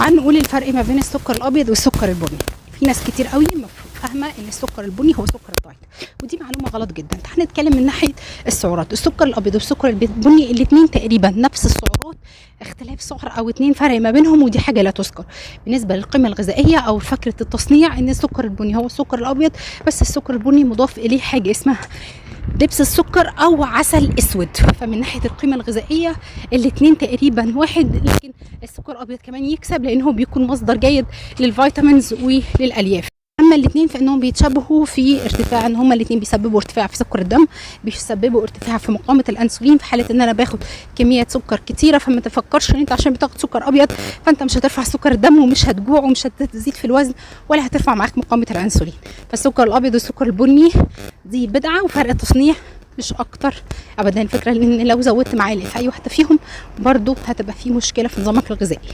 هنقول الفرق ما بين السكر الابيض والسكر البني. في ناس كتير قوي فاهمه ان السكر البني هو سكر الدايت، ودي معلومه غلط جدا. هنتكلم من ناحيه السعرات. السكر الابيض والسكر البني الاثنين تقريبا نفس السعرات، اختلاف سعر او 2 فرق ما بينهم، ودي حاجه لا تذكر. بالنسبه للقيمه الغذائيه او فكره التصنيع، ان السكر البني هو السكر الابيض، بس السكر البني مضاف اليه حاجه اسمها دبس السكر او عسل اسود. فمن ناحيه القيمه الغذائيه الاثنين تقريبا واحد، لكن السكر الابيض كمان يكسب لانه بيكون مصدر جيد للفيتامينز وللالياف. اما الاثنين فانهم بيتشابهوا في ارتفاع، ان هما الاثنين بيسببوا ارتفاع في سكر الدم، بيسببوا ارتفاع في مقاومه الانسولين في حاله ان انا باخد كميه سكر كتيره. فما تفكرش ان انت عشان بتاخد سكر ابيض فانت مش هترفع سكر الدم ومش هتجوع ومش هتزيد في الوزن ولا هترفع معاك مقاومه الانسولين. فالسكر الابيض والسكر البني دي بدعه وفرق تصنيع مش اكتر ابدا. الفكره ان لو زودت معالق في اي واحده فيهم برضو هتبقى في مشكله في نظامك الغذائي.